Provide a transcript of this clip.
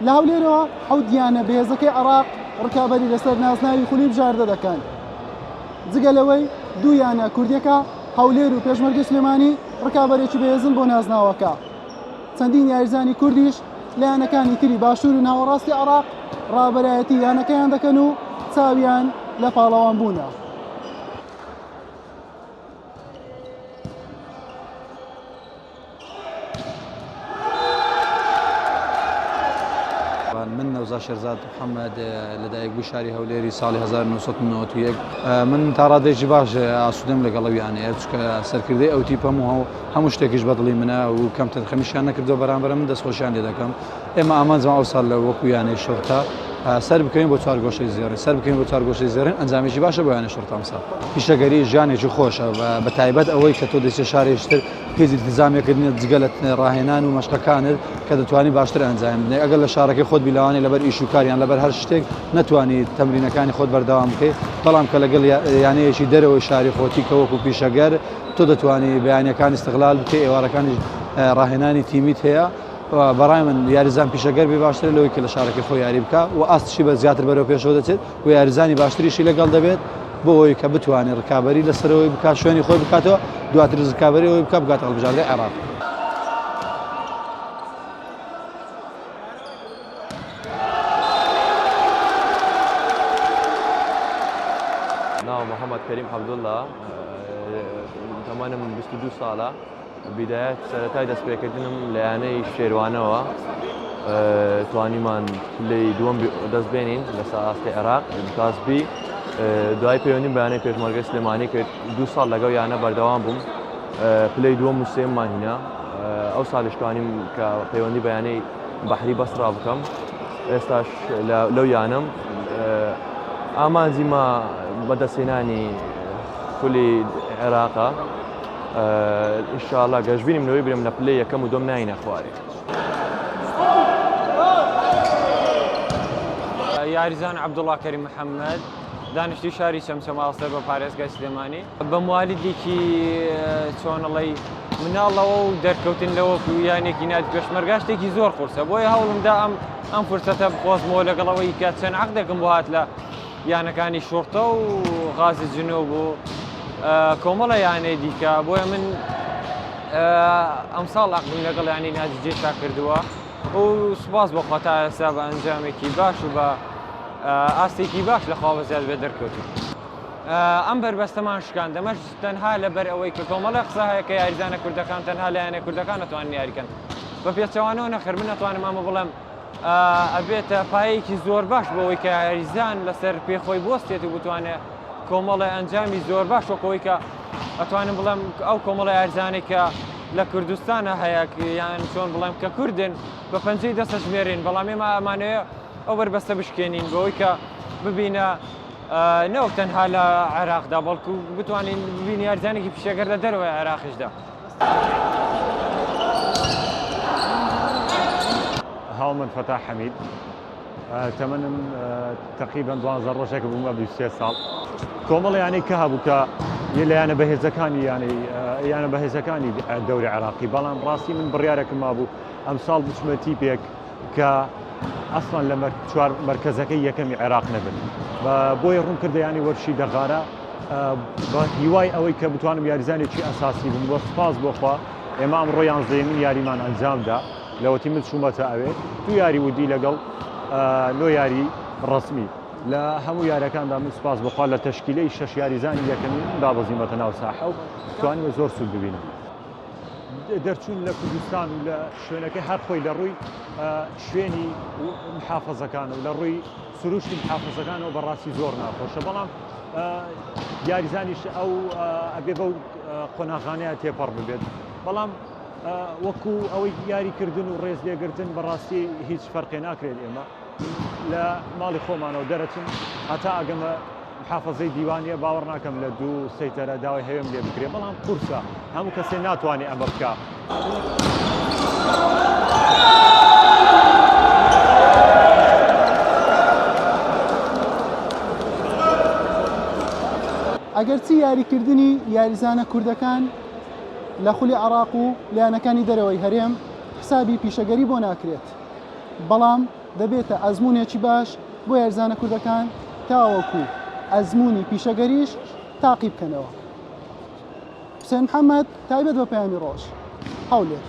لە هەولێرەوە ئەو دیانە بەهێزەکەی عێراق ڕکابەری لەسەر نازناوی خولی بژاردە دەکەن. جگە لەوەی دوو یانە کوردیەکە هەولێر و پێشمەرگەی سلێمانی ڕکابەرێکی بەهێزن بۆ نازناوەکە. چەندین یاریزانی کوردیش لە یانەکانی تری باشوور و ناوەڕاستی عێراق ڕابەرایەتی یانەکەیان دەکەن و چاویان لە پاڵەوان بوونە. من نەوزا شێرزاد محەممەد لەدایکبوو شاری هەولێری ساڵی 1991 من تا ڕادێکی باش ئاسوودەم لەگەڵەویانە چکە سەرکردەی ئەو تیپەم و هەموو شتێکیش بەدڵی منە و کەم تەنخەمیشیان نەکردەوە بەرامبەرە من دەستخۆشیان لێ دەکەم. ئێمە ئامانجمان ئەو ساڵ لە وەکو یانەی شورتا سەر بکەین بۆ چوار گۆشەی زێڕین، سەر بکەین بۆ چوار گۆشەی زێڕین ئەنجامێکی باشە بۆ یانەی شورتا ئەمساڵ. پیشەگەری ژیانێکی خۆشە بە تایبەت ئەوەی کە تۆ دەچێت شارێکتر پێزی دزامێکردنێت جگە لە ڕاهێنان و مەشقەکانت کە دەتوانانی باشتر ئەنجام بدەیت. ئەگەر لە شارەکەی خۆت بیلەوانی لەبەر ئیش و کاریان لەبەر هەر شتێک نەتوانیت تەمرینەکانی خۆت بەردەوام بکەیت، بەڵام کە لەگەڵ یانەیەکی دەرەوەی شاری خۆتی کە وەکو پیشەگەر تۆ دەتوانی بەیانیەکان استقلال بکەیت، ئێوارەکانی ڕاهێنانی تیمیت هەیە. بەڕای من یاریزان پیشەگەر بێ باشتر لەوەی کە لە شارەکەی خۆی یاری بکە و ئاستشی بە زیاتر بەرەو پێشەوە دەچێت و یاریزانی باشتریشی لەگەڵ دەبێت بۆ ئەوی کە بتوانێت ڕکابەری لەسەرەوەی بکات، شوێنی خۆی بکاتەوە، دواتر ڕکابەری ئەوی بکات بگاتە هەڵبژاردنەی عێراق. ناو محەممەد کەریم عەبدوڵڵا، تەمەنم 22 ساڵە. بدایەت سەرەتای دەستپێکردنم لە یانەی شێروانەوە توانیمان پلەی دووەم دەست بێنین لە سەرئاستی عێراق تاسبی دوای پەیوەندیم بە یانەی پێشمەرگەی سلێمانی کرد. 2 ساڵ لەگەڵ یانە بەردەوام بووم، پلەی دووەم و سێممان هینە. ئەو ساڵش توانیم کە پەیوەندی بە یانەی بەحری بەسڕا بکەم. ئێستاش لەو یانم ئامانجیمە بەدەستهێنانی خولی عێراقە. ئینشاءڵڵا گەشتبینیم لەوەی برم لە پلەی یەکەم و دۆم ناینە خوارێ. یاریزان عەبدوڵڵا کەریم محەممەد، دانیشتووی شاری چەمچەم ئاڵستەر بە پارێزگای سلێمانی. بە موالیدێکی چۆنەڵی مناڵەوە و دەرکەوتن لەوە یانێکی ناتی پێشمەرگا شتێکی زۆر قورسە، بۆیە هەوڵمدا ئەم فرسەتە بخۆزمەوە لەگەڵەوەی کە چەند عەقدێکم بۆ هات لە یانەکانی شورتە و غازی جنوب و کۆمەڵە یانەی دیکە. بۆیە من ئەمساڵ عەقدم لەگەڵ یانەی نادی جێشا کردووە و سوپاس بۆ خوا تا ئێستا بە ئەنجامێکی باش و بە ئاستێکی باش لە خوا بەزیاد بێ دەرکەوتوو. ئەم بەربەستەمان شکاند، دەمەش تەنها لەبەر ئەوەی کە کۆمەڵە قسە هەیە کە یاریزانە کوردەکان تەنها لە یانەی کوردەکان نەتوانن یاریکەن. بە پێچەوانەوە نەخێر من نەتوانم ئەمە بڵێم ئەبێتە پایەیەکی زۆر باش بۆ ئەوەی کە یاریزان لەسەر پێخۆی بوەستێت و بتوانێت کۆمەڵە ئەنجامی زۆر باش وەکەوەی کە ئەتوانم بڵێم ئەو کۆمەڵە یاریزانێک کە لە کوردستانە هەیە یان چۆن بڵێم کە کوردن بە پەنجەی دەستە ژمێرین، بەڵام ئێمە ئەمانەیە ئەو بەربەستە بشکێنین بۆەوەی کە ببینە نەوەک تەنها لە عێراقدا بەڵکو بتوانین ببینی یاریزانێکی پیشەگەر لە دەرەوەی عێراقیشدا. هاومن فەتاح حەمید، تەمەنم تقریباً 12 ڕۆژێکە بوومە 23 ساڵ. کۆمەڵ یانەی کە هەبوو کە لە یانە بەهێزەکانی یانە بەهێزەکانی دەوری عێراقی، بەڵام ڕاستی من بڕیارێکم مابوو ئەمساڵ بچمە تیپێک کە ئەسڵان لە چوار مەرکەزەکەی یەکەمی عێراق نەبن. بۆیە ڕوون کردە ینی وەرشی دەغارە بە هیوای ئەوەی کە بتوانم یاریزانێکی ئەساسی بم. بۆ سپاس بۆخوا ئێمە ئەمڕۆ 11مین یاریمان ئەنجامدا لەوەتی من چوومەتە ئەوێ دوو یاری ودی لەگەڵ 9 یاری ڕسمی. لە هەموو یاریەکاندا من سپاس بخوا لە تەشکیلەی 6 یاریزانی یەکەمی دابەزیمەتە ناو ساحە و توانیمە زۆر سوود ببینم. دەرچوون لە کوردستان و لە شوێنەکەی هەر خۆی لە ڕووی شوێنی محافەزەکان و لە ڕووی سروشتی محافەزەکانەوە بەڕاستی زۆر ناخۆشە، بەڵام یاریزانیش ئەو ئەبێ بەو قۆناغانەیە تێپەڕ ببێت. بەڵام وەکو ئەوەی یاریکردن و ڕێز لێگرتن بەڕاستی هیچ فەرقێ ناکرێت. ئێمە لە ماڵی خۆمانەوە دەرەچن هەتا ئەگەمە محافەزەی دیوانیە باوەڕ ناکەم لە 2 سەیتەرە داوای هەوێم لێ بکرێ، بەڵام قورسە هەموو کەسێ ناتوانێت ئەمە بکە. ئەگەرچی یاریکردنی یاریزانە کوردەکان لە خولی عێراق و لایەنەکانی دەرەوەی هەرێم حسابی پیشەگەری بۆ ناکرێت، بەڵام دەبێتە ئەزمونێکی باش بۆ یارزانە کوردەکان تاوەکو ئەزمموی پیشەگەریش تاقی بکەنەوە. حوسێن محەممەد تایبەت بە پەیامی ڕۆژ هەولێر.